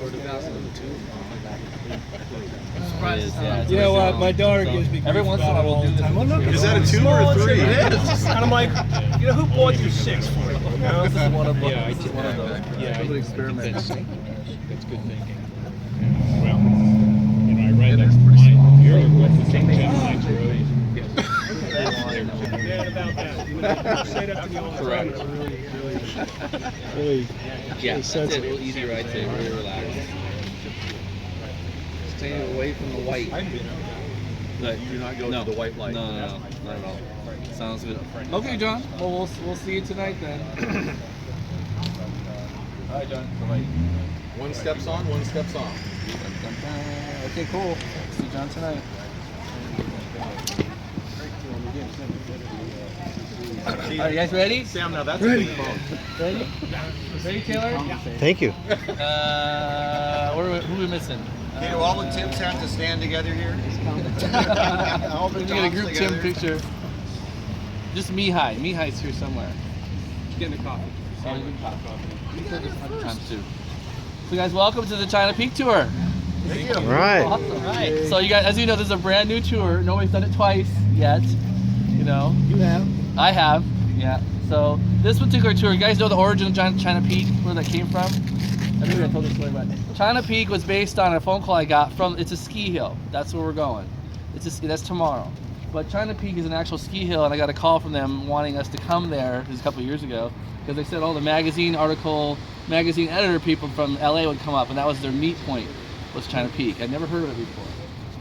You know what? My daughter gives me every once in a while we'll do time. Well, look, Is that a 2 or a 3? It is. And I'm like, you know, who bought you 6 for you? You know? This is one of them. Yeah, This is one of those. Yeah, Good experiment. that's good thinking. Well, you know, I read that mine. You're with the same thing. Yeah, about that. You know, say that to me all the time. It's really Yeah, that's it. sensitive. Real easy ride today. Really relaxed. Stay away from the white. But you do not go to the white light. No, not at all. Sounds good. Okay, John. Well, we'll see you tonight then. All right, John. Bye. One steps on, one steps off. Okay, cool. See John tonight. All right, you guys ready? Sam, now that's a big phone. Ready? Ready, Taylor? Thank you. Who are we missing? Okay, do all the Tims have to stand together here? All the We get a Toms group together? Tim picture. Just Mihai. Mihai's here somewhere. Getting a coffee. Oh, you can pop. You said this 100 times too. So guys, welcome to the China Peak Tour. Thank you. All right. Awesome. Right. So you guys, as you know, this is a brand new tour. Nobody's done it twice yet. You know. You have. I have. Yeah. So this particular tour, you guys know the origin of China Peak, where that came from? I think I told this story about it. China Peak was based on a phone call I got from. It's a ski hill. That's where we're going. That's tomorrow. But China Peak is an actual ski hill, and I got a call from them wanting us to come there. This was a couple of years ago, because they said all the magazine editor people from LA would come up, and that was their meet point, was China Peak. I'd never heard of it before.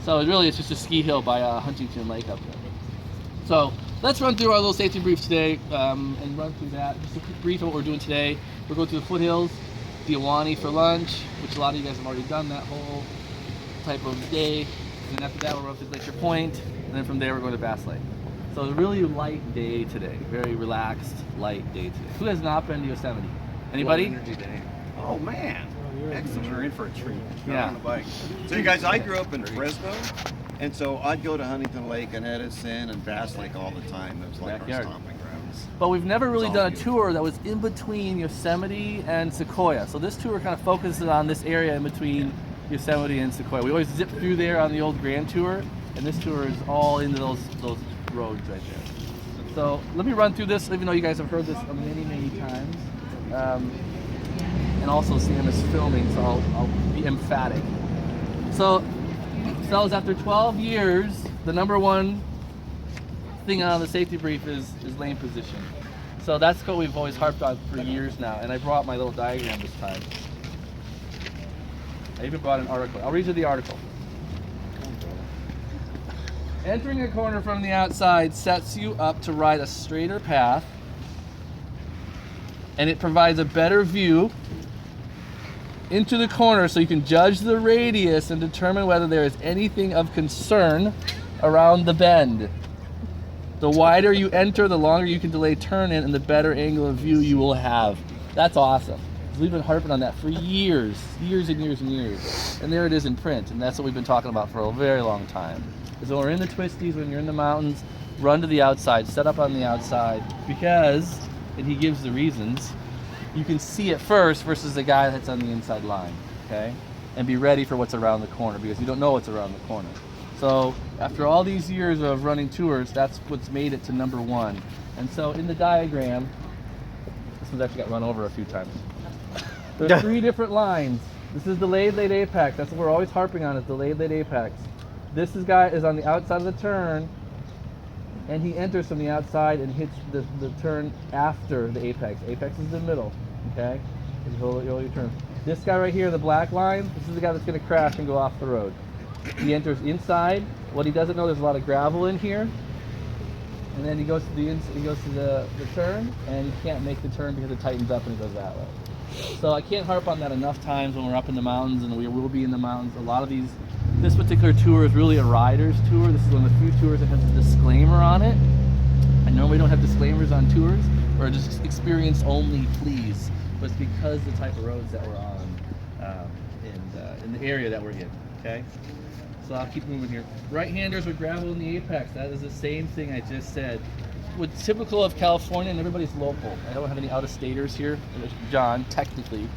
So it's just a ski hill by Huntington Lake up there. So let's run through our little safety brief today and run through that. Just a quick brief of what we're doing today. We're going to the foothills, Diawani for lunch, which a lot of you guys have already done that whole type of day. And then after that, we'll run to Glacier Point, and then from there, we're going to Bass Lake. So a really light day today, very relaxed, light day today. Who has not been to Yosemite? Anybody? Energy day. Oh man, excellent. We're in for a treat. Yeah. On the bike. So you guys, I grew up in Fresno, and so I'd go to Huntington Lake and Edison and Bass Lake all the time. It was like Backyard. our stomping grounds. But we've never really all done a beautiful. tour that was in between Yosemite and Sequoia. So this tour kind of focuses on this area in between Yosemite and Sequoia. We always zip through there on the old Grand Tour, and this tour is all into those roads right there. So let me run through this, even though you guys have heard this many times. And also Sam is filming, so I'll be emphatic. So, fellas, after 12 years, the number one thing on the safety brief is lane position. So that's what we've always harped on for years now, and I brought my little diagram this time. I even brought an article. I'll read you the article. Entering a corner from the outside sets you up to ride a straighter path, and it provides a better view into the corner so you can judge the radius and determine whether there is anything of concern around the bend. The wider you enter, the longer you can delay turn in, and the better angle of view you will have. That's awesome. We've been harping on that for years and years. And there it is in print, and that's what we've been talking about for a very long time. So when we're in the twisties, when you're in the mountains, run to the outside, set up on the outside, because, and he gives the reasons, you can see it first versus the guy that's on the inside line, okay? And be ready for what's around the corner, because you don't know what's around the corner. So after all these years of running tours, that's what's made it to number one. And so in the diagram, this one's actually got run over a few times. There's 3 different lines. This is the laid apex. That's what we're always harping on, is the laid apex. This guy is on the outside of the turn, and he enters from the outside and hits the turn after the apex. Apex is the middle, okay? You hold your turn. This guy right here, the black line, this is the guy that's going to crash and go off the road. He enters inside. What he doesn't know, there's a lot of gravel in here. And then he goes to the turn, and he can't make the turn because it tightens up and it goes that way. So I can't harp on that enough times when we're up in the mountains, and we will be in the mountains. A lot of this particular tour is really a rider's tour. This is one of the few tours that has a disclaimer on it. I normally don't have disclaimers on tours, or just experience only, please. But it's because the type of roads that we're on in the area that we're in, okay? So I'll keep moving here. Right-handers with gravel in the apex. That is the same thing I just said. What's typical of California, and everybody's local. I don't have any out-of-staters here. There's John, technically.